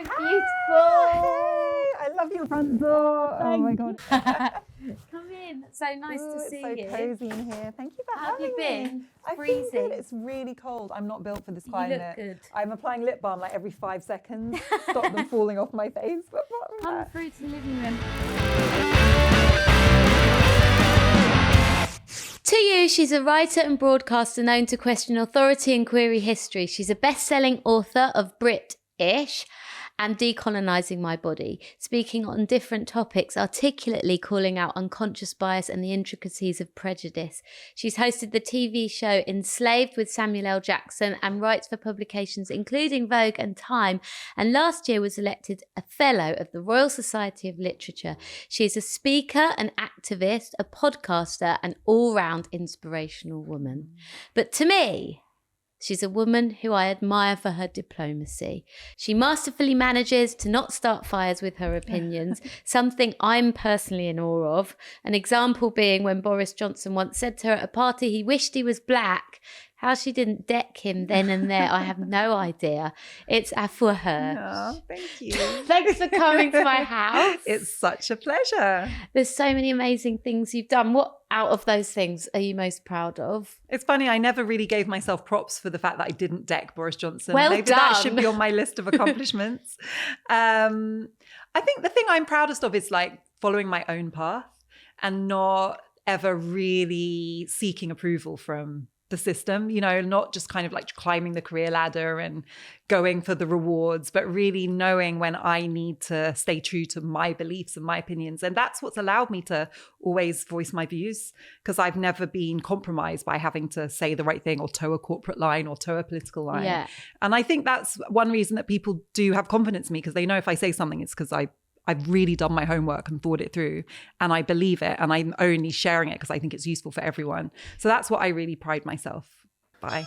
beautiful. Hey, I love your front door. Oh my God. Come in. It's so nice to see you. It's so cozy in here. Thank you for How have you having been? me. I've Freezing. been good. It's really cold. I'm not built for this climate. You look good. I'm applying lip balm like every 5 seconds. Stop them falling off my face. But apart from Come that, through to the living room. To you, she's a writer and broadcaster known to question authority and query history. She's a best-selling author of Brit-ish and Decolonising My Body, speaking on different topics, articulately calling out unconscious bias and the intricacies of prejudice. She's hosted the TV show Enslaved with Samuel L. Jackson and writes for publications including Vogue and Time, and last year was elected a Fellow of the Royal Society of Literature. She is a speaker, an activist, a podcaster, an all-round inspirational woman. But to me, she's a woman who I admire for her diplomacy. She masterfully manages to not start fires with her opinions, something I'm personally in awe of. An example being when Boris Johnson once said to her at a party he wished he was black. How she didn't deck him then and there, I have no idea. It's Afua Hirsch. oh, thank you. Thanks for coming to my house. It's such a pleasure. There's so many amazing things you've done. What out of those things are you most proud of? It's funny, I never really gave myself props for the fact that I didn't deck Boris Johnson. Well Maybe done. that should be on my list of accomplishments. I think the thing I'm proudest of is like following my own path and not ever really seeking approval from the system, you know, not just kind of like climbing the career ladder and going for the rewards, but really knowing when I need to stay true to my beliefs and my opinions. And that's what's allowed me to always voice my views, because I've never been compromised by having to say the right thing or toe a corporate line or toe a political line. Yeah. And I think that's one reason that people do have confidence in me, because they know if I say something, it's because I've really done my homework and thought it through and I believe it, and I'm only sharing it because I think it's useful for everyone. So that's what I really pride myself by.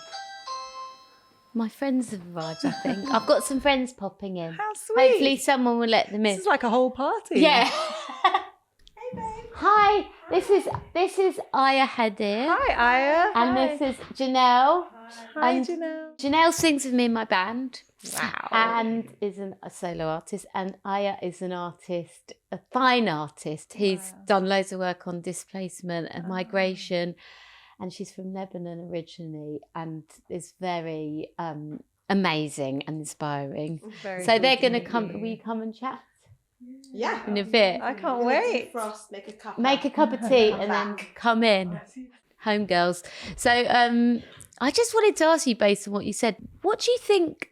My friends have arrived, I think. I've got some friends popping in. How sweet. Hopefully someone will let them in. This is like a whole party. Yeah. Hey, babe. Hi, this is Aya Hadir. Hi, Aya. And Hi. this is Janelle. Hi, and Janelle. Janelle sings with me in my band. Wow. And is a solo artist. And Aya is an artist, a fine artist. Who's done loads of work on displacement and migration. And she's from Lebanon originally and is very amazing and inspiring. Very So good they're to going to meet come, you. will you come and chat Yeah. in a bit? I can't wait. Defrost, make a cup. Make a cup of tea and then come in. Home girls. So I just wanted to ask you, based on what you said, what do you think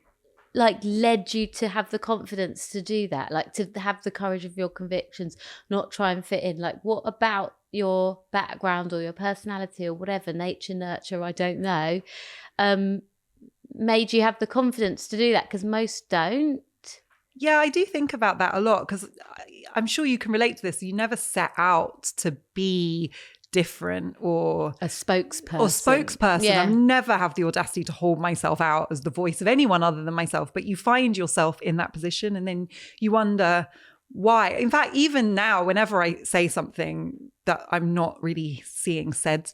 like led you to have the confidence to do that? Like to have the courage of your convictions, not try and fit in? Like what about your background or your personality or whatever, nature, nurture, I don't know, made you have the confidence to do that? Because most don't. Yeah, I do think about that a lot, because I'm sure you can relate to this. You never set out to be different or A spokesperson. I never have the audacity to hold myself out as the voice of anyone other than myself, but you find yourself in that position and then you wonder why. In fact, even now, whenever I say something that I'm not really seeing said,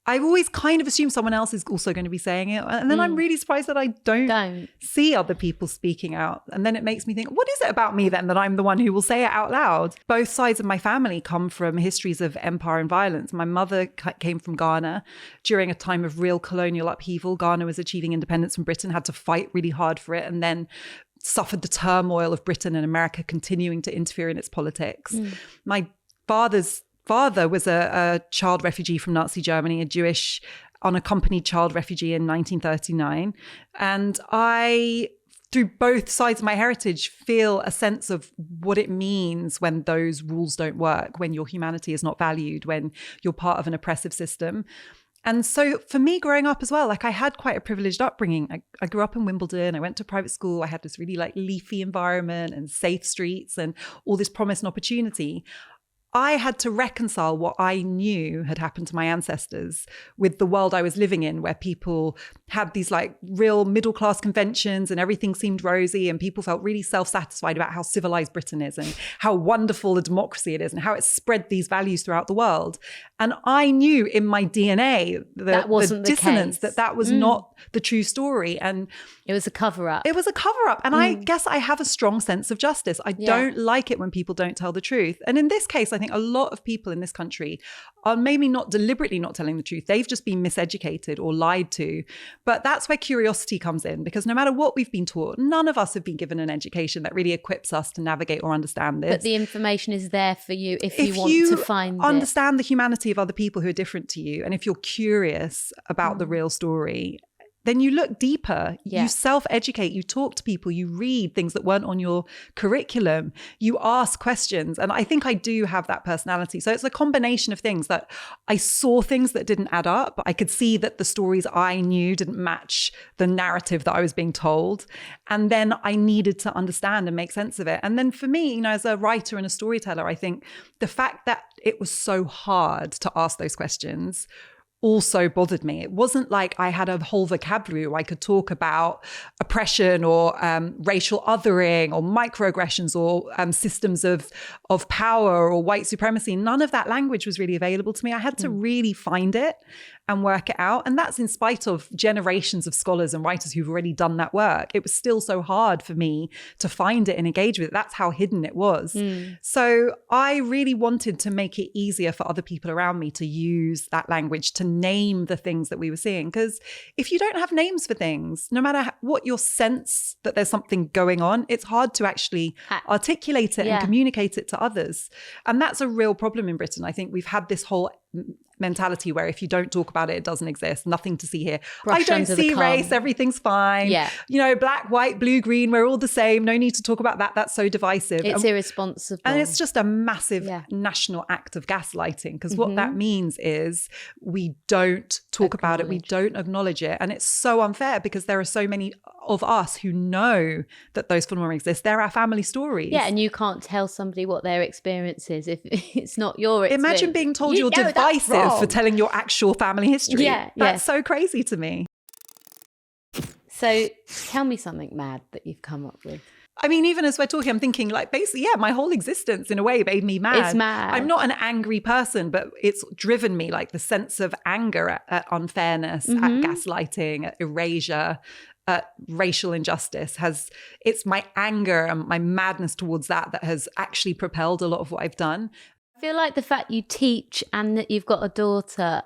I always kind of assume someone else is also going to be saying it. And then I'm really surprised that I don't see other people speaking out. And then it makes me think, what is it about me then that I'm the one who will say it out loud? Both sides of my family come from histories of empire and violence. My mother came from Ghana during a time of real colonial upheaval. Ghana was achieving independence from Britain, had to fight really hard for it, and then suffered the turmoil of Britain and America continuing to interfere in its politics. My father's father was a child refugee from Nazi Germany, a Jewish unaccompanied child refugee in 1939. And I, through both sides of my heritage, feel a sense of what it means when those rules don't work, when your humanity is not valued, when you're part of an oppressive system. And so for me growing up as well, like I had quite a privileged upbringing. I grew up in Wimbledon. I went to private school. I had this really like leafy environment and safe streets and all this promise and opportunity. I had to reconcile what I knew had happened to my ancestors with the world I was living in, where people had these like real middle-class conventions and everything seemed rosy and people felt really self-satisfied about how civilized Britain is and how wonderful a democracy it is and how it's spread these values throughout the world. And I knew in my DNA That wasn't the the dissonance case. that was not the true story. And It was a cover-up. it was a cover-up. And I guess I have a strong sense of justice. I don't like it when people don't tell the truth. And in this case, I think a lot of people in this country are maybe not deliberately not telling the truth. They've just been miseducated or lied to. But that's where curiosity comes in, because no matter what we've been taught, none of us have been given an education that really equips us to navigate or understand this. But the information is there for you if you want to find understand the humanity of other people who are different to you, and if you're curious about the real story, then you look deeper, you self-educate, you talk to people, you read things that weren't on your curriculum, you ask questions. And I think I do have that personality. So it's a combination of things that I saw things that didn't add up. I could see that the stories I knew didn't match the narrative that I was being told. And then I needed to understand and make sense of it. And then for me, you know, as a writer and a storyteller, I think the fact that it was so hard to ask those questions also bothered me. It wasn't like I had a whole vocabulary where I could talk about oppression or racial othering or microaggressions or systems of power or white supremacy. None of that language was really available to me. I had to really find it and work it out. And that's in spite of generations of scholars and writers who've already done that work. It was still so hard for me to find it and engage with it. That's how hidden it was. So I really wanted to make it easier for other people around me to use that language, to name the things that we were seeing. Because if you don't have names for things, no matter what your sense that there's something going on, it's hard to actually articulate it and communicate it to others. And that's a real problem in Britain. I think we've had this whole mentality where if you don't talk about it, it doesn't exist. Nothing to see here. I don't see race. Everything's fine. Yeah. You know, black, white, blue, green, we're all the same. No need to talk about that. That's so divisive. It's irresponsible. And it's just a massive national act of gaslighting, because what that means is we don't talk about it. We don't acknowledge it. And it's so unfair because there are so many of us who know that those phenomena exist. They're our family stories. Yeah, and you can't tell somebody what their experience is if it's not your experience. Imagine being told you're divisive for telling your actual family history. That's so crazy to me. So tell me something mad that you've come up with. I mean, even as we're talking, I'm thinking like basically, my whole existence in a way made me mad. It's mad. I'm not an angry person, but it's driven me, like the sense of anger at unfairness, at gaslighting, at erasure, at racial injustice it's my anger and my madness towards that has actually propelled a lot of what I've done. I feel like the fact you teach and that you've got a daughter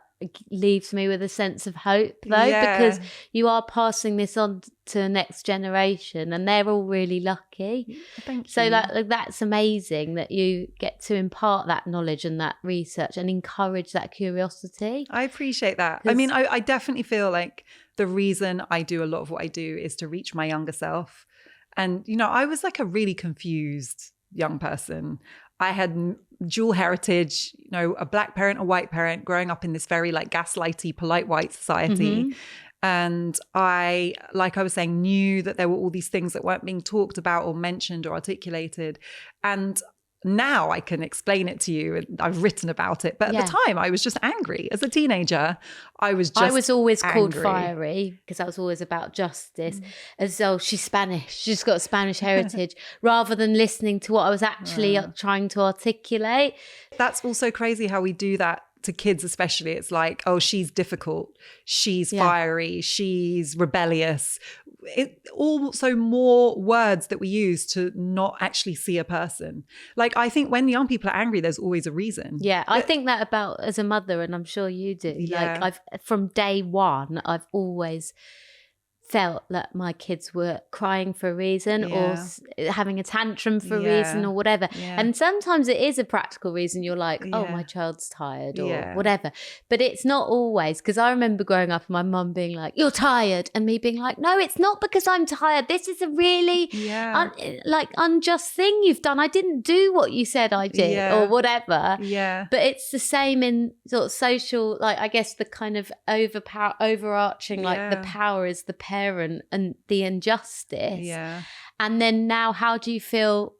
leaves me with a sense of hope, though, because you are passing this on to the next generation and they're all really lucky. Thank you. So like that's amazing that you get to impart that knowledge and that research and encourage that curiosity. I appreciate that. I mean, I definitely feel like the reason I do a lot of what I do is to reach my younger self. And, you know, I was like a really confused young person. I had dual heritage, you know, a black parent, a white parent, growing up in this very like gaslighty, polite white society. And I, like I was saying, knew that there were all these things that weren't being talked about or mentioned or articulated. And now I can explain it to you and I've written about it. But at the time I was just angry. As a teenager, I was always angry. Called fiery because I was always about justice, as though she's Spanish, she's got a Spanish heritage, rather than listening to what I was actually trying to articulate. That's also crazy how we do that to kids especially. It's like, oh, she's difficult, she's fiery, she's rebellious. It also more words that we use to not actually see a person. Like, I think when young people are angry, there's always a reason. Yeah, I think that about as a mother, and I'm sure you do. Yeah. Like from day one, I've always felt that my kids were crying for a reason or having a tantrum for a reason or whatever. And sometimes it is a practical reason. You're like, oh, my child's tired or whatever. But it's not always, because I remember growing up and my mum being like, you're tired. And me being like, no, it's not because I'm tired. This is a really unjust thing you've done. I didn't do what you said I did or whatever. Yeah. But it's the same in sort of social, like I guess the kind of overarching, like the power is the parent and the injustice. Yeah. And then now how do you feel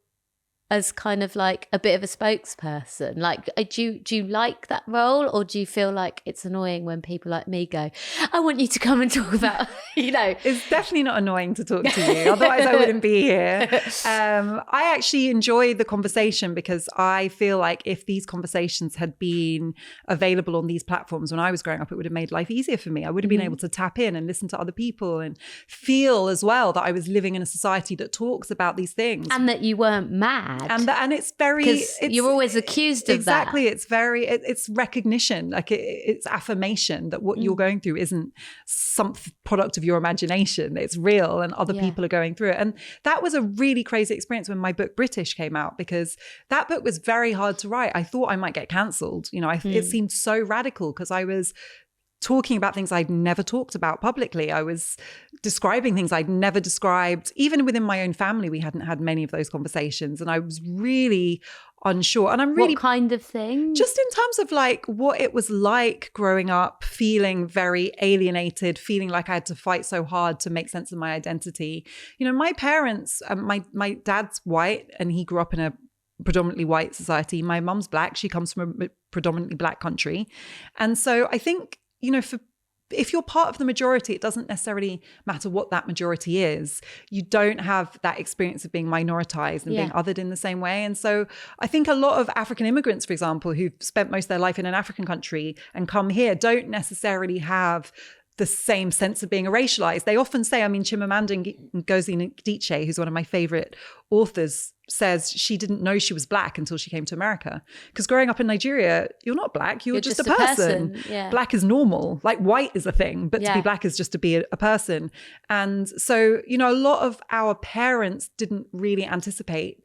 as kind of like a bit of a spokesperson? Like, do you like that role, or do you feel like it's annoying when people like me go, I want you to come and talk about, you know? It's definitely not annoying to talk to you. Otherwise, I wouldn't be here. I actually enjoy the conversation because I feel like if these conversations had been available on these platforms when I was growing up, it would have made life easier for me. I would have been able to tap in and listen to other people and feel as well that I was living in a society that talks about these things. And that you weren't mad. And it's very... Because you're always accused of exactly, that. Exactly. It's recognition. Like it's affirmation that what you're going through isn't some product of your imagination. It's real and other people are going through it. And that was a really crazy experience when my book British came out, because that book was very hard to write. I thought I might get cancelled. You know, it seemed so radical because I was talking about things I'd never talked about publicly. I was describing things I'd never described. Even within my own family, we hadn't had many of those conversations. And I was really unsure. And I'm really... What kind of thing? Just in terms of like what it was like growing up, feeling very alienated, feeling like I had to fight so hard to make sense of my identity. You know, my parents, my dad's white and he grew up in a predominantly white society. My mum's black. She comes from a predominantly black country. And so I think, you know, if you're part of the majority, it doesn't necessarily matter what that majority is. You don't have that experience of being minoritized and being othered in the same way. And so I think a lot of African immigrants, for example, who've spent most of their life in an African country and come here, don't necessarily have the same sense of being racialized. They often say, I mean, Chimamanda Ngozi Adichie, who's one of my favorite authors, says she didn't know she was black until she came to America. Because growing up in Nigeria, you're not black, you're just a person. Yeah. Black is normal. Like white is a thing, but to be black is just to be a person. And so, you know, a lot of our parents didn't really anticipate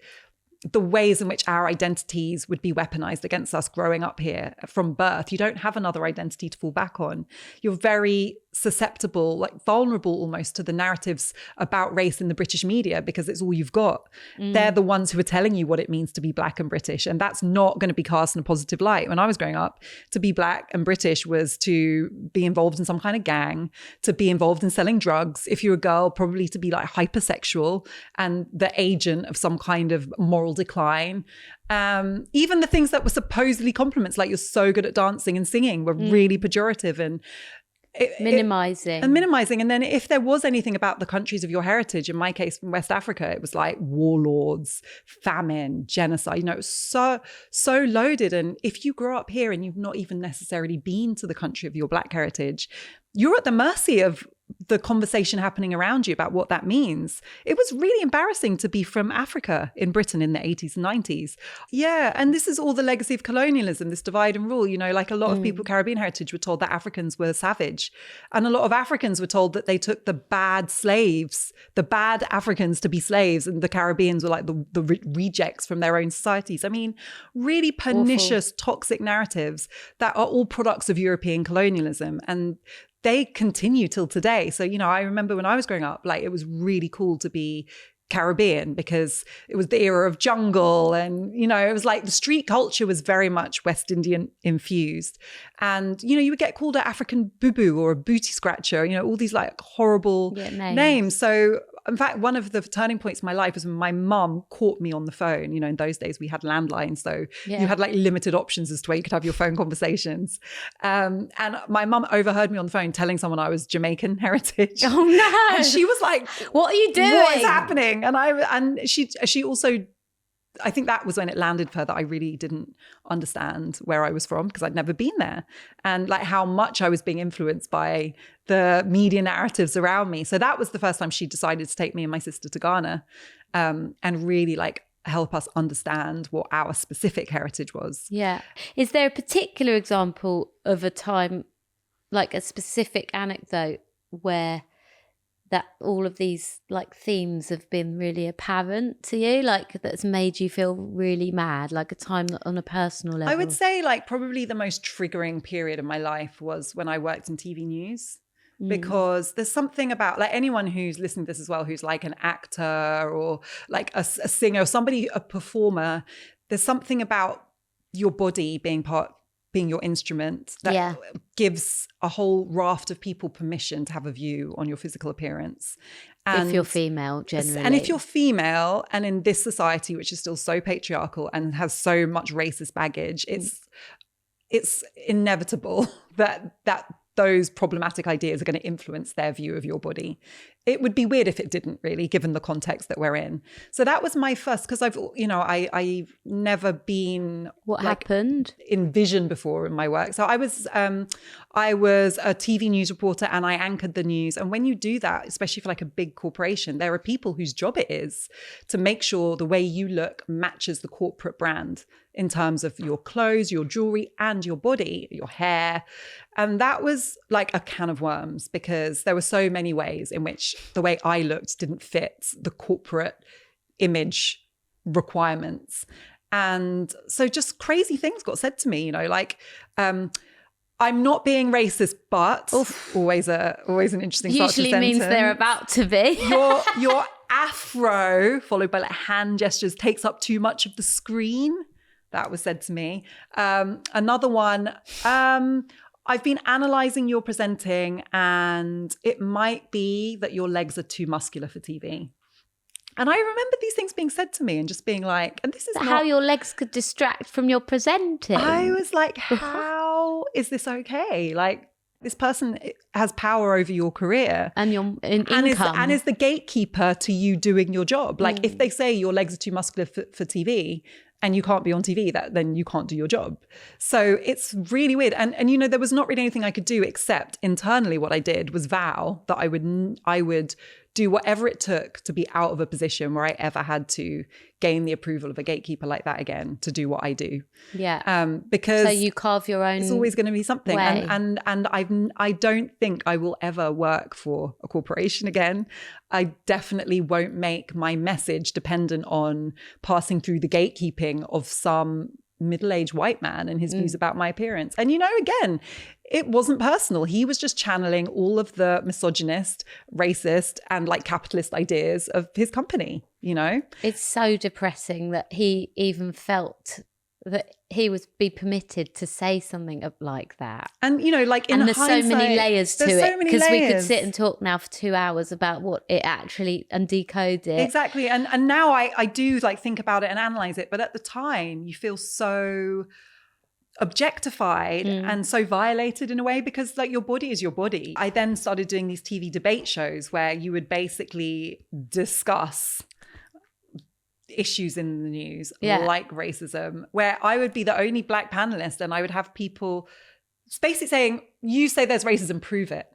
the ways in which our identities would be weaponized against us growing up here from birth. You don't have another identity to fall back on. You're very susceptible, like vulnerable almost to the narratives about race in the British media because it's all you've got. They're the ones who are telling you what it means to be black and British. And that's not going to be cast in a positive light. When I was growing up, to be black and British was to be involved in some kind of gang, to be involved in selling drugs. If you're a girl, probably to be like hypersexual and the agent of some kind of moral decline. Even the things that were supposedly compliments, like you're so good at dancing and singing, were really pejorative and minimizing. And then if there was anything about the countries of your heritage, in my case from West Africa, it was like warlords, famine, genocide. You know, it was so loaded. And if you grow up here and you've not even necessarily been to the country of your black heritage, you're at the mercy of the conversation happening around you about what that means. It was really embarrassing to be from Africa in Britain in the 80s and 90s. Yeah. And this is all the legacy of colonialism, this divide and rule. You know, like a lot of people, Caribbean heritage, were told that Africans were savage. And a lot of Africans were told that they took the bad slaves, the bad Africans to be slaves. And the Caribbeans were like the rejects from their own societies. I mean, really pernicious, toxic narratives that are all products of European colonialism. And they continue till today. So, you know, I remember when I was growing up, like it was really cool to be Caribbean because it was the era of jungle and, you know, it was like the street culture was very much West Indian infused. And, you know, you would get called an African boo-boo or a booty scratcher, you know, all these like horrible names. So in fact, one of the turning points in my life was when my mum caught me on the phone. You know, in those days we had landlines, so you had like limited options as to where you could have your phone conversations. And my mum overheard me on the phone telling someone I was Jamaican heritage. Oh no! And she was like, "What are you doing? What is happening?" And she also, I think that was when it landed for her that I really didn't understand where I was from because I'd never been there and like how much I was being influenced by the media narratives around me. So that was the first time she decided to take me and my sister to Ghana and really like help us understand what our specific heritage was. Yeah. Is there a particular example of a time, like a specific anecdote where that all of these like themes have been really apparent to you, like that's made you feel really mad, like a time on a personal level? I would say like probably the most triggering period of my life was when I worked in TV news, because there's something about like anyone who's listening to this as well, who's like an actor or like a singer or somebody, a performer, there's something about your body being part being your instrument that gives a whole raft of people permission to have a view on your physical appearance. And if you're female, generally. And if you're female, and in this society, which is still so patriarchal and has so much racist baggage, it's inevitable that those problematic ideas are going to influence their view of your body. It would be weird if it didn't, really, given the context that we're in. So that was my first, because I've never been happened envisioned before in my work. So I was a TV news reporter, and I anchored the news. And when you do that, especially for like a big corporation, there are people whose job it is to make sure the way you look matches the corporate brand in terms of your clothes, your jewelry, and your body, your hair. And that was like a can of worms, because there were so many ways in which the way I looked didn't fit the corporate image requirements. And so just crazy things got said to me, like, I'm not being racist, but always an interesting start to the usually means they're about to be. your afro, followed by like hand gestures, takes up too much of the screen. That was said to me. Another one, I've been analysing your presenting, and it might be that your legs are too muscular for TV. And I remember these things being said to me and just being like, and this is how your legs could distract from your presenting. I was like, how is this okay? Like, this person has power over your career and your income. And is the gatekeeper to you doing your job. Like, if they say your legs are too muscular for TV, and you can't be on TV, then you can't do your job. So it's really weird. And there was not really anything I could do, except internally what I did was vow that I would do whatever it took to be out of a position where I ever had to gain the approval of a gatekeeper like that again to do what I do. Yeah. Because so you carve your own. It's always going to be something. Way. And I don't think I will ever work for a corporation again. I definitely won't make my message dependent on passing through the gatekeeping of some middle-aged white man and his views about my appearance. And again, it wasn't personal. He was just channeling all of the misogynist, racist, and like capitalist ideas of his company, It's so depressing that he even felt that he would be permitted to say something like that. And, like in and there's hindsight, so many layers to it, because we could layers. sit and talk now for 2 hours about what it actually, and decode it. Exactly. And now I do like think about it and analyze it. But at the time you feel so objectified and so violated in a way, because like your body is your body. I then started doing these TV debate shows where you would basically discuss issues in the news like racism, where I would be the only Black panelist, and I would have people basically saying, you say there's racism, prove it.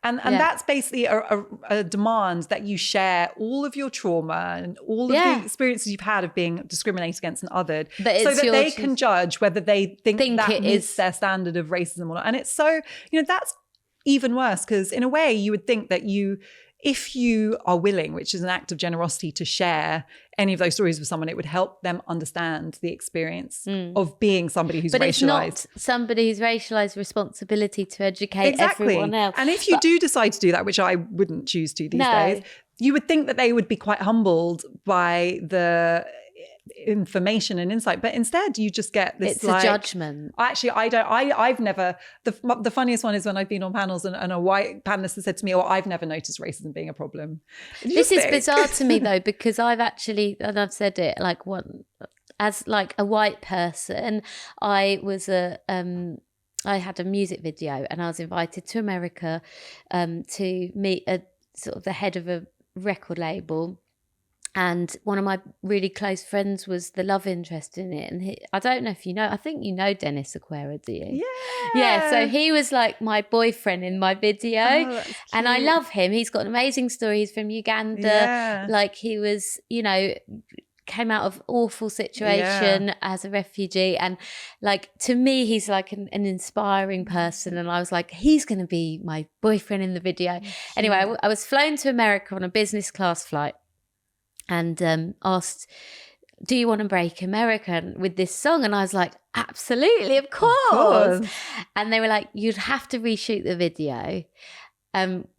And that's basically a demand that you share all of your trauma and all of the experiences you've had of being discriminated against and othered, so that they can judge whether they think that meets their standard of racism or not. And it's so, that's even worse, because in a way you would think that if you are willing, which is an act of generosity, to share any of those stories with someone, it would help them understand the experience of being somebody who's racialized. But it's not somebody who's racialized responsibility to educate everyone else. And if you do decide to do that, which I wouldn't choose to these days, you would think that they would be quite humbled by the information and insight, but instead you just get this, it's a judgment. Actually, I've never, the funniest one is when I've been on panels and a white panelist has said to me, I've never noticed racism being a problem. This is bizarre to me though, because I've actually, and I've said it like as like a white person, I had a music video, and I was invited to America to meet a sort of the head of a record label. And one of my really close friends was the love interest in it. And I don't know if I think you know Dennis Aquera, do you? Yeah, so he was like my boyfriend in my video. And I love him. He's got an amazing story. He's from Uganda. Like he was, came out of awful situation as a refugee. And like, to me, he's like an inspiring person. And I was like, he's going to be my boyfriend in the video. Anyway, I was flown to America on a business class flight. And asked, do you want to break America with this song? And I was like, absolutely, of course. And they were like, you'd have to reshoot the video.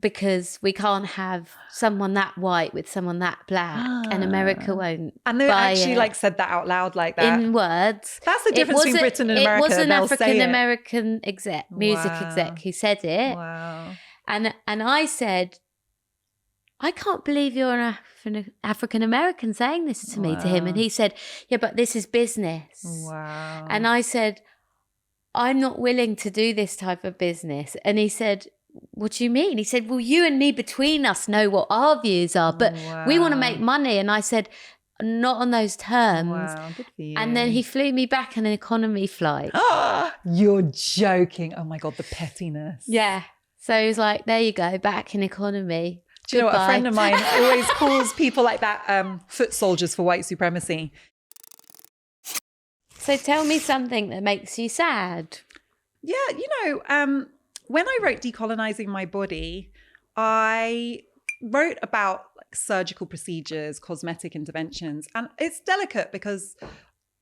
because we can't have someone that white with someone that black, and America won't. And they buy actually it like said that out loud like that. in words. That's the difference between Britain and America. It was an They'll say African it. American music Wow. exec who said it. Wow. And I said, I can't believe you're an African American saying this to me, to him. And he said, yeah, but this is business. Wow. And I said, I'm not willing to do this type of business. And he said, what do you mean? He said, well, you and me between us know what our views are, but we want to make money. And I said, not on those terms. Wow, good for you. And then he flew me back on an economy flight. You're joking. Oh my God, the pettiness. Yeah. So he was like, there you go, back in economy. Do you know what? A Goodbye. friend of mine always calls people like that foot soldiers for white supremacy. So tell me something that makes you sad. Yeah, you know, when I wrote Decolonizing My Body, I wrote about like surgical procedures, cosmetic interventions, and it's delicate because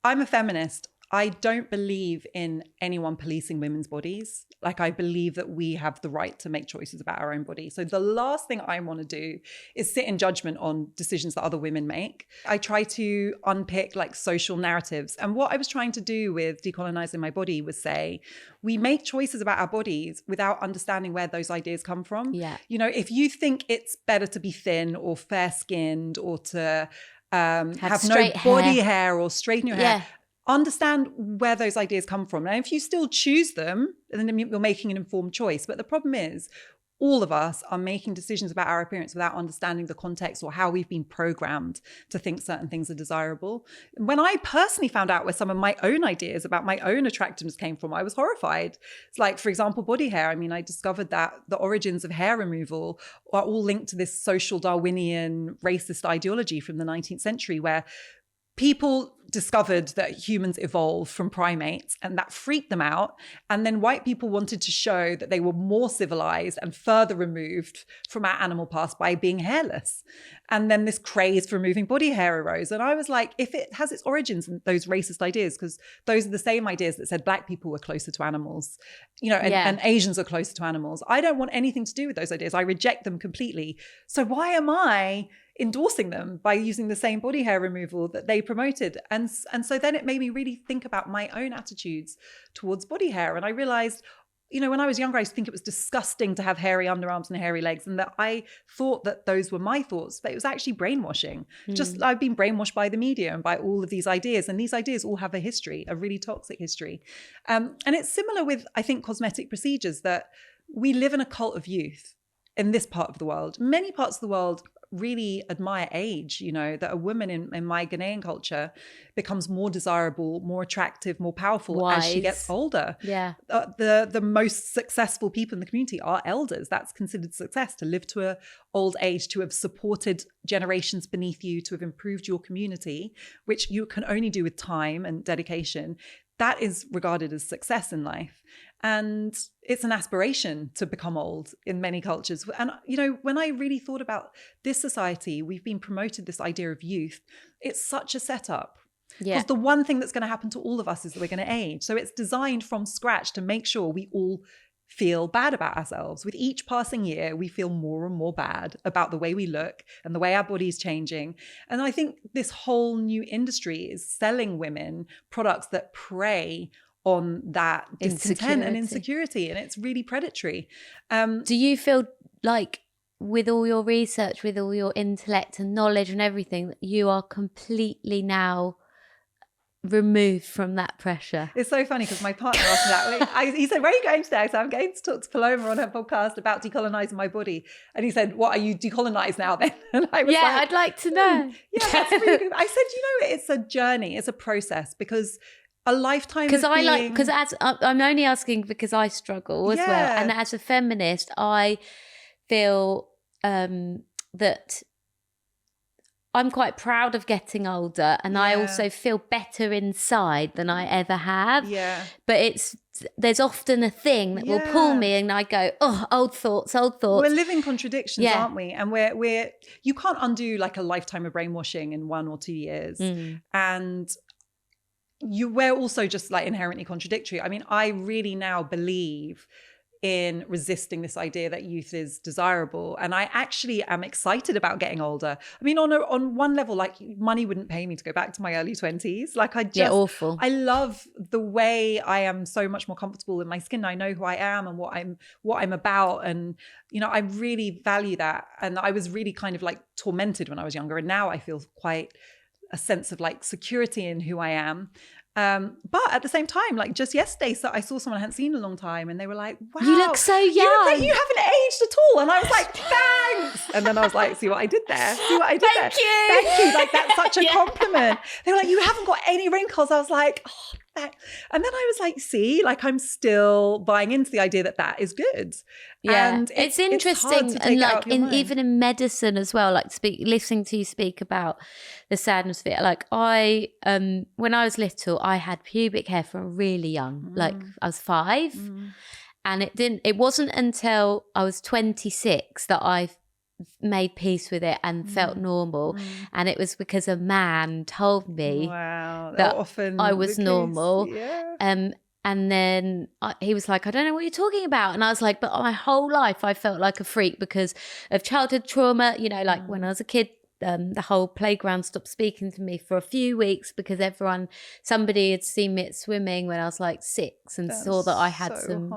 I'm a feminist. I don't believe in anyone policing women's bodies. Like, I believe that we have the right to make choices about our own body. So the last thing I want to do is sit in judgment on decisions that other women make. I try to unpick like social narratives. And what I was trying to do with Decolonizing My Body was say, we make choices about our bodies without understanding where those ideas come from. Yeah. You know, if you think it's better to be thin or fair-skinned or to have no straight body hair or straighten your hair, Yeah. understand where those ideas come from. And if you still choose them, then you're making an informed choice. But the problem is, all of us are making decisions about our appearance without understanding the context or how we've been programmed to think certain things are desirable. When I personally found out where some of my own ideas about my own attractiveness came from, I was horrified. It's like, for example, body hair. I mean, I discovered that the origins of hair removal are all linked to this social Darwinian racist ideology from the 19th century, where people discovered that humans evolved from primates, and that freaked them out. And then white people wanted to show that they were more civilized and further removed from our animal past by being hairless. And then this craze for removing body hair arose. And I was like, if it has its origins in those racist ideas, because those are the same ideas that said black people were closer to animals, you know, and Asians are closer to animals. I don't want anything to do with those ideas. I reject them completely. So why am I endorsing them by using the same body hair removal that they promoted? And so then it made me really think about my own attitudes towards body hair. And I realized, you know, when I was younger, I used to think it was disgusting to have hairy underarms and hairy legs, and that I thought that those were my thoughts, but it was actually brainwashing. Just I've been brainwashed by the media and by all of these ideas, and these ideas all have a history, a really toxic history. And it's similar with, I think, cosmetic procedures, that we live in a cult of youth in this part of the world. Many parts of the world really admire age, you know, that a woman in my Ghanaian culture becomes more desirable, more attractive, more powerful as she gets older. Yeah. The most successful people in the community are elders. That's considered success, to live to an old age, to have supported generations beneath you, to have improved your community, which you can only do with time and dedication. That is regarded as success in life. And it's an aspiration to become old in many cultures. And, you know, when I really thought about this society, we've been promoted this idea of youth. It's such a setup. Because the one thing that's going to happen to all of us is that we're going to age. So it's designed from scratch to make sure we all feel bad about ourselves. With each passing year, we feel more and more bad about the way we look and the way our body's changing. And I think this whole new industry is selling women products that prey on that discontent and insecurity, and it's really predatory. Do you feel like, with all your research, with all your intellect and knowledge and everything, that you are completely now removed from that pressure? It's so funny because my partner asked me that. He said, where are you going today? So I'm going to talk to Paloma on her podcast about decolonizing my body. And he said, what, are you decolonized now then? And I was like, I'd like to know. Yeah, that's really good. I said, you know, it's a journey, it's a process, because a lifetime because I'm only asking because I struggle as well, and as a feminist I feel that I'm quite proud of getting older, and I also feel better inside than I ever have. But there's often a thing that will pull me, and I go, oh, old thoughts. We're living contradictions, aren't we? And we're you can't undo like a lifetime of brainwashing in 1 or 2 years. And we're also just like inherently contradictory. I mean, I really now believe in resisting this idea that youth is desirable. And I actually am excited about getting older. I mean, on one level, like money wouldn't pay me to go back to my early 20s. Like awful. I love the way I am so much more comfortable in my skin. I know who I am and what I'm about. And, you know, I really value that. And I was really kind of like tormented when I was younger. And now I feel quite a sense of like security in who I am. But at the same time, like just yesterday, so I saw someone I hadn't seen in a long time and they were like, wow, you look so young. You haven't aged at all. And I was like, thanks. And then I was like, see what I did there? Thank you. Like, that's such a compliment. They were like, you haven't got any wrinkles. I was like, oh, thanks. And then I was like, see, like I'm still buying into the idea that is good. Yeah, and it's interesting, and like even in medicine as well. Like listening to you speak about the sadness of it. Like when I was little, I had pubic hair from really young. Like I was 5, and it wasn't until I was 26 that I made peace with it and felt normal. And it was because a man told me that often I was normal. Yeah. And then he was like, I don't know what you're talking about. And I was like, but my whole life I felt like a freak because of childhood trauma. You know, like when I was a kid, the whole playground stopped speaking to me for a few weeks because somebody had seen me at swimming when I was like 6 and saw that I had some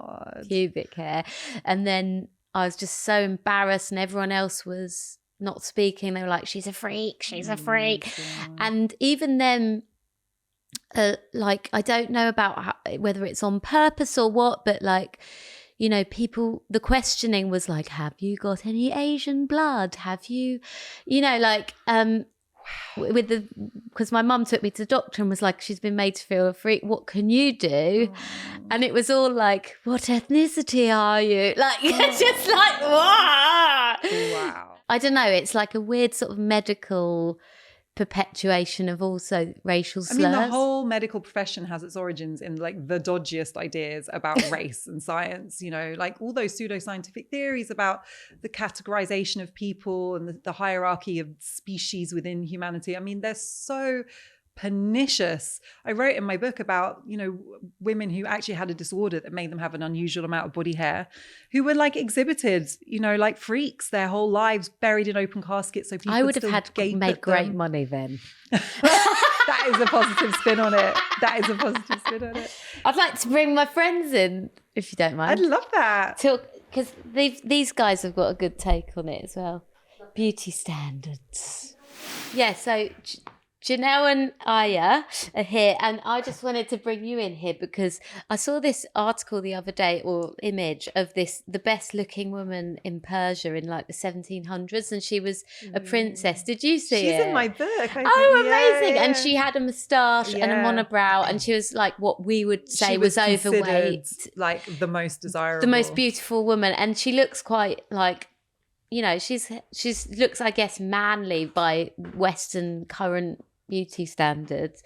pubic hair. And then I was just so embarrassed and everyone else was not speaking. They were like, she's a freak. And even then, like, I don't know about whether it's on purpose or what, but like, you know, the questioning was like, have you got any Asian blood? Have you, you know, like, because my mum took me to the doctor and was like, she's been made to feel a freak. What can you do? And it was all like, what ethnicity are you? Like, it's just like, wow. I don't know. It's like a weird sort of medical perpetuation of also racial slurs. I mean, the whole medical profession has its origins in like the dodgiest ideas about race and science, you know, like all those pseudo-scientific theories about the categorization of people and the hierarchy of species within humanity. I mean, they're so pernicious. I wrote in my book about, you know, women who actually had a disorder that made them have an unusual amount of body hair, who were like exhibited, you know, like freaks their whole lives, buried in open caskets. So people I would have made great money then. That is a positive spin on it. I'd like to bring my friends in, if you don't mind. I'd love that. Because these guys have got a good take on it as well. Beauty standards. Yeah, so Janelle and Aya are here, and I just wanted to bring you in here because I saw this article the other day, or image of the best looking woman in Persia in like the 1700s, and she was a princess. Did you see it? She's in my book. Amazing. Yeah. And she had a moustache and a monobrow, and she was like what we would say was overweight. Like the most desirable. The most beautiful woman. And she looks quite like, you know, she's looks, I guess, manly by Western current beauty standards.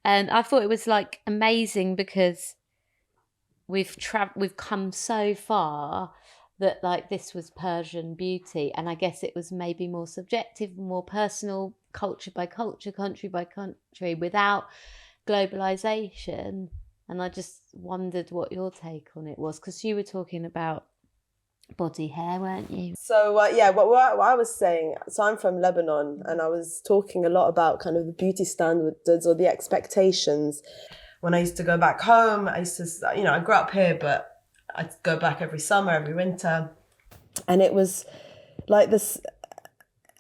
And I thought it was like amazing because we've come so far that like this was Persian beauty, and I guess it was maybe more subjective, more personal, culture by culture, country by country, without globalization. And I just wondered what your take on it was, because you were talking about body hair, weren't you? So what I was saying, so I'm from Lebanon, and I was talking a lot about kind of the beauty standards or the expectations. When I used to go back home, I used to, you know, I grew up here, but I'd go back every summer, every winter, and it was like this.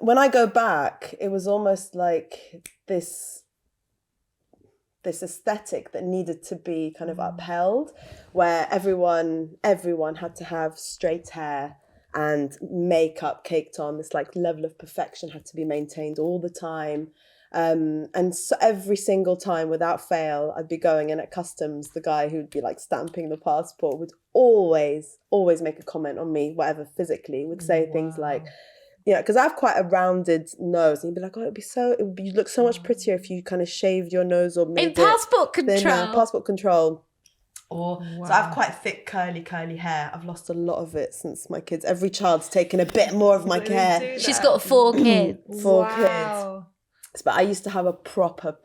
When I go back, it was almost like this aesthetic that needed to be kind of upheld, where everyone had to have straight hair and makeup caked on. This like level of perfection had to be maintained all the time. And so every single time without fail, I'd be going in at customs, the guy who'd be like stamping the passport would always make a comment on me, whatever physically, would say things like, you know, because I have quite a rounded nose, and he'd be like, you look so much prettier if you kind of shaved your nose or made passport control. Passport control. So I have quite thick, curly hair. I've lost a lot of it since my kids. Every child's taken a bit more of my hair. She's got 4 kids. 4 kids. But I used to have a proper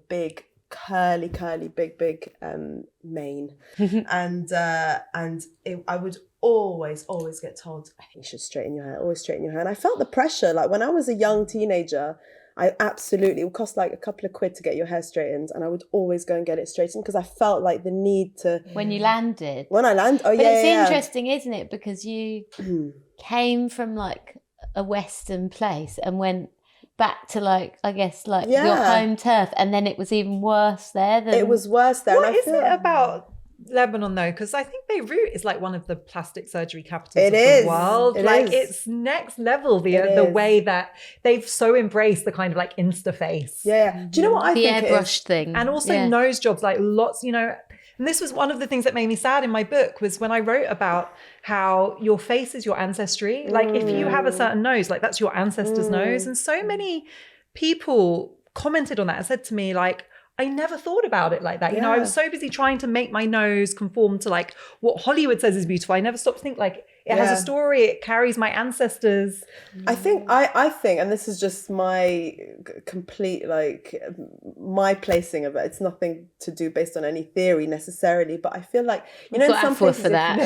big, curly, big mane. And I would always get told, I think you should straighten your hair, always straighten your hair. And I felt the pressure. Like when I was a young teenager, it would cost like a couple of quid to get your hair straightened, and I would always go and get it straightened because I felt like the need to. When you landed. When I landed, But it's interesting, isn't it? Because you came from like a Western place and went back to like, I guess, like your home turf, and then it was even worse there. It was worse there. What is it about Lebanon though? Because I think Beirut is like one of the plastic surgery capitals of the world. It's next level, the way that they've so embraced the kind of like Insta face. Yeah. Do you know what I think? The airbrush thing. And also nose jobs, like lots, and this was one of the things that made me sad in my book, was when I wrote about how your face is your ancestry. Like if you have a certain nose, like that's your ancestor's nose. And so many people commented on that and said to me like, I never thought about it like that. I was so busy trying to make my nose conform to like what Hollywood says is beautiful. I never stopped to think like it has a story. It carries my ancestors. I think, and this is just my complete, like my placing of it. It's nothing to do based on any theory necessarily, but I feel like, in some places, for that.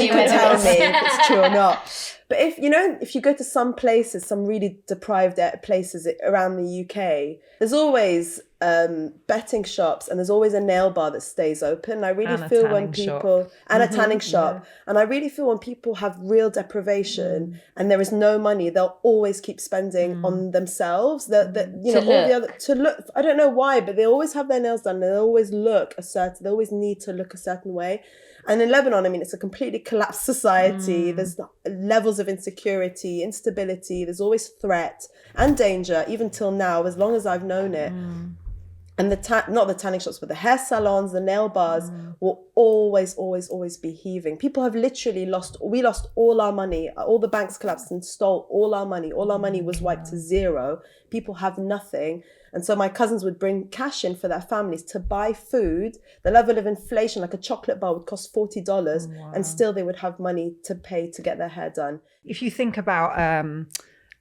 you can tell me if it's true or not. But if you go to some places, some really deprived places around the UK, there's always betting shops and there's always a nail bar that stays open. I really feel when people and a tanning shop, and I really feel when people have real deprivation and there is no money, they'll always keep spending on themselves. All the other to look. I don't know why, but they always have their nails done. And they always look they always need to look a certain way. And in Lebanon, I mean, it's a completely collapsed society. There's levels of insecurity, instability. There's always threat and danger, even till now, as long as I've known it. And not the tanning shops, but the hair salons, the nail bars will always be heaving. People have literally lost all our money. All the banks collapsed and stole all our money. All our money was wiped to zero. People have nothing. And so my cousins would bring cash in for their families to buy food. The level of inflation, like a chocolate bar would cost $40 and still they would have money to pay to get their hair done. If you think about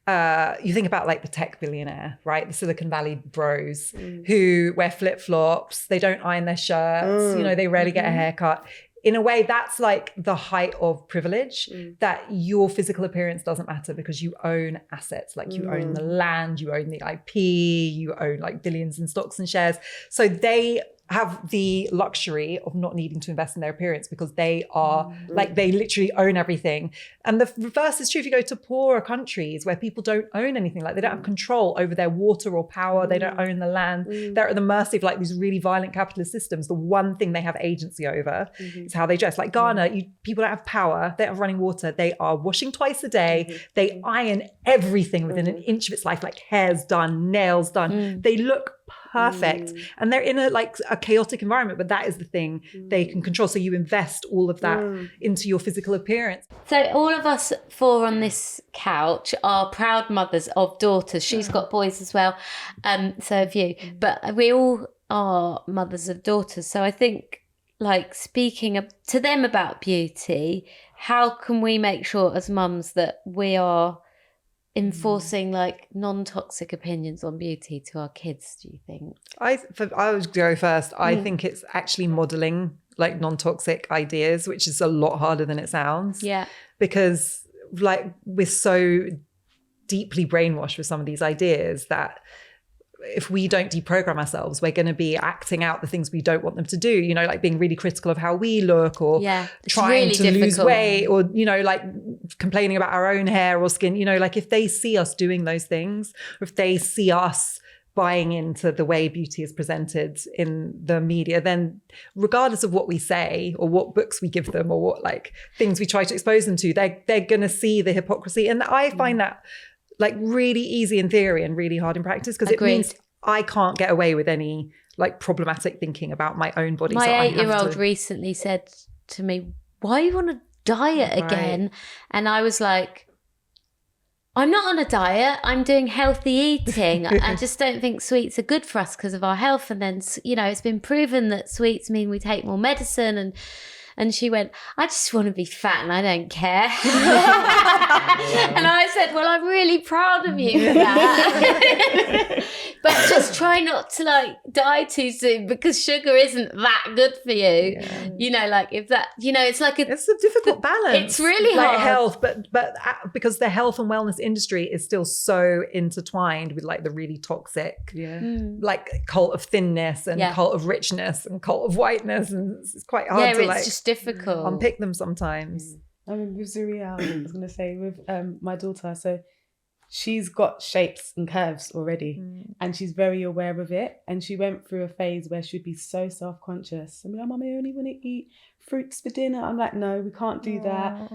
like the tech billionaire, right? The Silicon Valley bros who wear flip-flops, they don't iron their shirts, they rarely get a haircut. In a way, that's like the height of privilege, that your physical appearance doesn't matter because you own assets. Like you own the land, you own the IP, you own like billions in stocks and shares. So they have the luxury of not needing to invest in their appearance because they are like, they literally own everything. And the reverse is true if you go to poorer countries where people don't own anything, like they don't have control over their water or power, they don't own the land, they're at the mercy of like these really violent capitalist systems. The one thing they have agency over is how they dress. Like Ghana, people don't have power, they don't have running water, they are washing twice a day, they iron everything within an inch of its life, like hair's done, nails done, they look perfect. And they're in a chaotic environment, but that is the thing they can control. So you invest all of that into your physical appearance. So all of us four on this couch are proud mothers of daughters. She's got boys as well. So have you. But we all are mothers of daughters. So I think like speaking to them about beauty, how can we make sure as mums that we are enforcing like non-toxic opinions on beauty to our kids, do you think? I would go first. I think it's actually modeling like non-toxic ideas, which is a lot harder than it sounds. Yeah. Because like we're so deeply brainwashed with some of these ideas that if we don't deprogram ourselves, we're going to be acting out the things we don't want them to do, like being really critical of how we look or trying to lose weight or, like complaining about our own hair or skin, like if they see us doing those things, or if they see us buying into the way beauty is presented in the media, then regardless of what we say or what books we give them or what like things we try to expose them to, they're going to see the hypocrisy. And I find that like really easy in theory and really hard in practice because it means I can't get away with any like problematic thinking about my own body. My 8-year-old recently said to me, why are you on a diet again? And I was like, I'm not on a diet. I'm doing healthy eating. I just don't think sweets are good for us because of our health. And then, it's been proven that sweets mean we take more medicine. And she went, I just want to be fat and I don't care. And I said, well, I'm really proud of you for that. But just try not to like die too soon, because sugar isn't that good for you. Yeah. You know, like if that, you know, it's like it's a difficult balance. It's really like hard. Health, but because the health and wellness industry is still so intertwined with like the really toxic, like cult of thinness and cult of richness and cult of whiteness, and it's quite hard to like just difficult unpick them sometimes. I mean, with Zuriel, I was going to say with my daughter, so she's got shapes and curves already, and she's very aware of it. And she went through a phase where she'd be so self-conscious. I'm like, Mum, I only want to eat fruits for dinner. I'm like, no, we can't do that.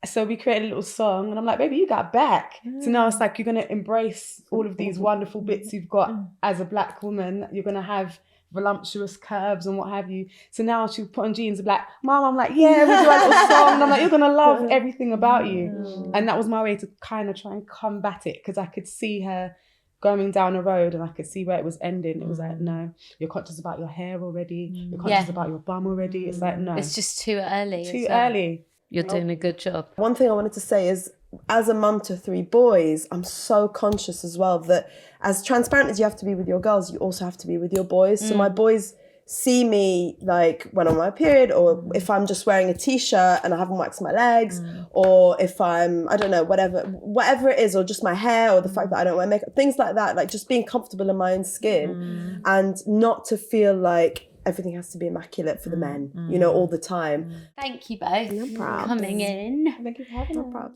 So we created a little song, and I'm like, baby, you got back. So now it's like, you're going to embrace all of these wonderful bits you've got as a Black woman. You're going to have voluptuous curves and what have you. So now she'll put on jeans and be like, Mom, I'm like, yeah, we'll do a little song. And I'm like, you're going to love everything about you. And that was my way to kind of try and combat it, because I could see her going down a road and I could see where it was ending. It was like, no, you're conscious about your hair already. You're conscious about your bum already. It's like, no. It's just too early. Too early. You're doing a good job. One thing I wanted to say is, as a mum to 3 boys, I'm so conscious as well that as transparent as you have to be with your girls, you also have to be with your boys. So my boys see me like when I'm on my period, or if I'm just wearing a t-shirt and I haven't waxed my legs, or if I'm, I don't know, whatever it is, or just my hair, or the fact that I don't wear makeup, things like that, like just being comfortable in my own skin and not to feel like everything has to be immaculate for the men, you know, all the time. Thank you both for coming in. Thank you for having us.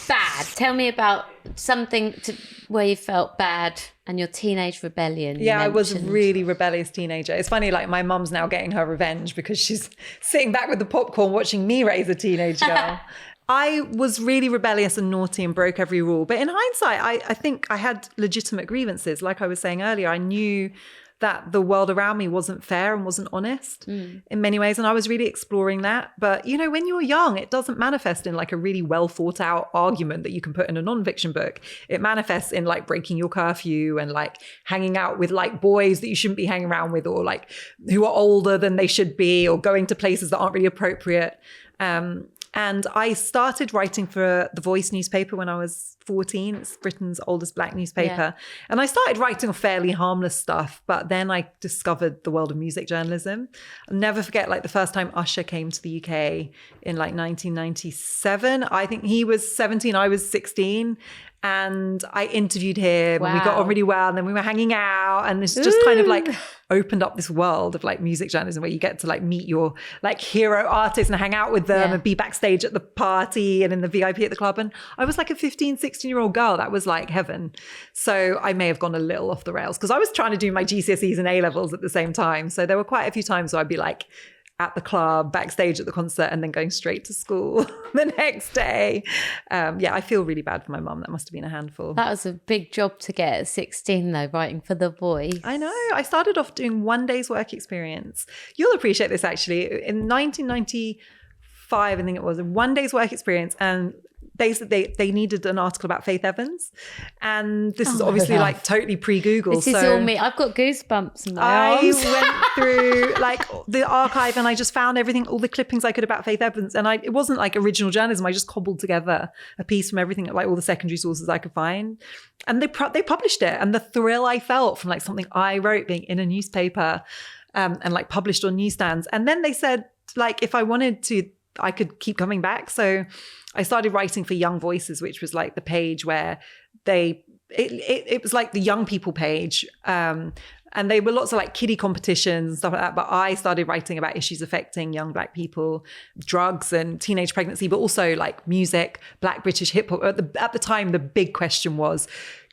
Bad. Tell me about something where you felt bad and your teenage rebellion. Yeah, I was a really rebellious teenager. It's funny, like my mum's now getting her revenge because she's sitting back with the popcorn watching me raise a teenage girl. I was really rebellious and naughty and broke every rule. But in hindsight, I think I had legitimate grievances. Like I was saying earlier, I knew that the world around me wasn't fair and wasn't honest in many ways. And I was really exploring that. But, you know, when you're young, it doesn't manifest in like a really well thought out argument that you can put in a nonfiction book. It manifests in like breaking your curfew and like hanging out with like boys that you shouldn't be hanging around with, or like who are older than they should be, or going to places that aren't really appropriate. And I started writing for The Voice newspaper when I was 14. It's Britain's oldest Black newspaper. Yeah. And I started writing fairly harmless stuff, but then I discovered the world of music journalism. I'll never forget, like the first time Usher came to the UK in like 1997. I think he was 17, I was 16. And I interviewed him and we got on really well, and then we were hanging out, and it's just kind of like opened up this world of like music journalism where you get to like meet your like hero artists and hang out with them and be backstage at the party and in the VIP at the club. And I was like a 15, 16-year-old girl. That was like heaven. So I may have gone a little off the rails because I was trying to do my GCSEs and A-levels at the same time. So there were quite a few times where I'd be like at the club, backstage at the concert, and then going straight to school the next day. I feel really bad for my mum. That must have been a handful. That was a big job to get at 16 though, writing for The Voice. I know. I started off doing one day's work experience. You'll appreciate this actually. In 1995, I think it was, a 1 day's work experience, and they needed an article about Faith Evans, and this is obviously like totally pre-Google. This is all me. I've got goosebumps in my arms. arms. I went through like the archive and I just found everything, all the clippings I could about Faith Evans, and it wasn't like original journalism. I just cobbled together a piece from everything, like all the secondary sources I could find, and they published it. And the thrill I felt from like something I wrote being in a newspaper and like published on newsstands. And then they said like if I wanted to, I could keep coming back. So I started writing for Young Voices, which was like the page where it was like the young people page. And they were lots of like kiddie competitions and stuff like that. But I started writing about issues affecting young Black people, drugs and teenage pregnancy, but also like music, Black British hip hop. At the time, the big question was,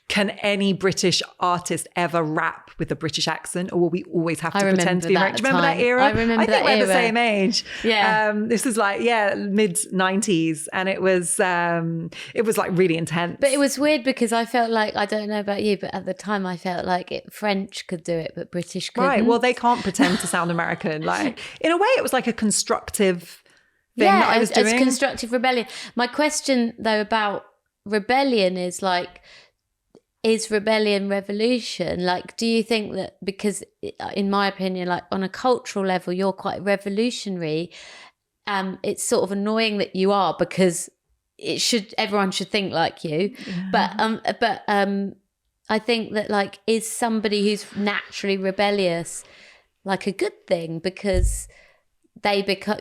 can any British artist ever rap with a British accent, or will we always have to pretend to be American? Do you remember that era? I remember that era. I think we're the same age. Yeah. This is like, mid-90s. And it was like really intense. But it was weird because I felt like, I don't know about you, but at the time I felt like French could do it, but British couldn't. Right. Well, they can't pretend to sound American. Like, in a way, it was like a constructive thing that I was doing. It's constructive rebellion. My question, though, about rebellion is like, is rebellion revolution? Like, do you think that, because in my opinion, like on a cultural level, you're quite revolutionary. It's sort of annoying that you are, because everyone should think like you. Yeah. But I think that, like, is somebody who's naturally rebellious like a good thing, because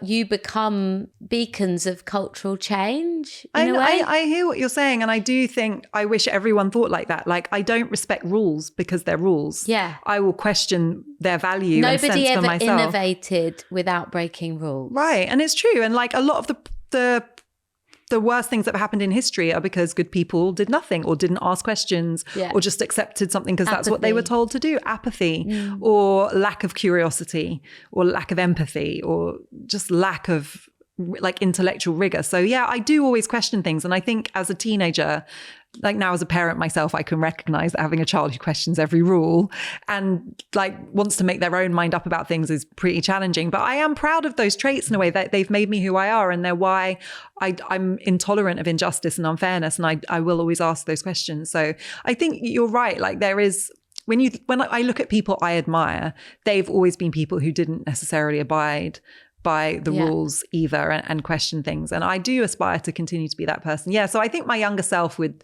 you become beacons of cultural change in a way? I hear what you're saying, and I do think I wish everyone thought like that. Like, I don't respect rules because they're rules. Yeah. I will question their value and sense Nobody for ever myself. Innovated without breaking rules. Right. And it's true. And like a lot of the worst things that have happened in history are because good people did nothing or didn't ask questions or just accepted something because that's what they were told to do. Apathy or lack of curiosity or lack of empathy or just lack of like intellectual rigor. So yeah, I do always question things. And I think as a teenager, like now as a parent myself, I can recognize that having a child who questions every rule and like wants to make their own mind up about things is pretty challenging. But I am proud of those traits in a way that they've made me who I are, and they're why I'm intolerant of injustice and unfairness. And I will always ask those questions. So I think you're right. Like there is, when I look at people I admire, they've always been people who didn't necessarily abide by the rules either and question things. And I do aspire to continue to be that person. Yeah. So I think my younger self would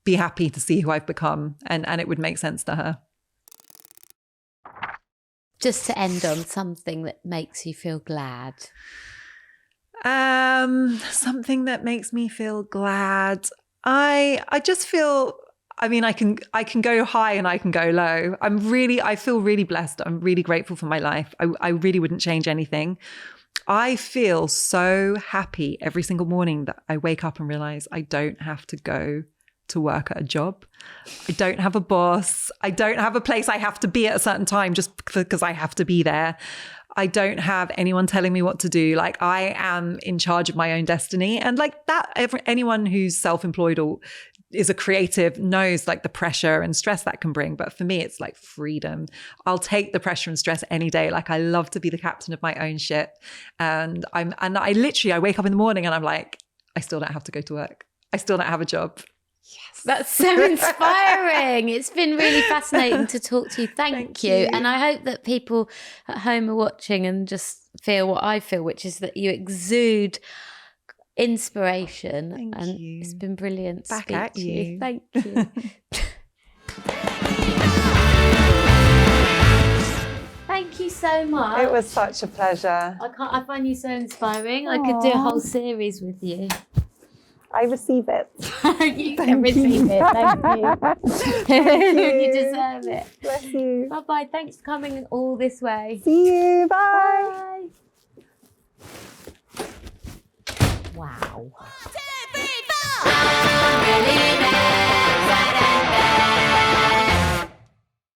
be happy to see who I've become, and it would make sense to her. Just to end on something that makes you feel glad. Something that makes me feel glad. I just feel, I mean, I can go high and I can go low. I feel really blessed. I'm really grateful for my life. I really wouldn't change anything. I feel so happy every single morning that I wake up and realize I don't have to go to work at a job. I don't have a boss. I don't have a place I have to be at a certain time just because I have to be there. I don't have anyone telling me what to do. Like, I am in charge of my own destiny. And like that, anyone who's self-employed or is a creative knows like the pressure and stress that can bring. But for me, it's like freedom. I'll take the pressure and stress any day. Like, I love to be the captain of my own ship. And I literally wake up in the morning and I'm like, I still don't have to go to work. I still don't have a job. Yes. That's so inspiring. It's been really fascinating to talk to you. Thank you. And I hope that people at home are watching and just feel what I feel, which is that you exude inspiration. Thank you. It's been brilliant. Back at you. Thank you. Thank you so much. It was such a pleasure. I find you so inspiring. I could do a whole series with you. I receive it. You can receive it. Thank you. You deserve it. Bless you. Bye-bye. Thanks for coming all this way. See you. Bye. Bye. Wow.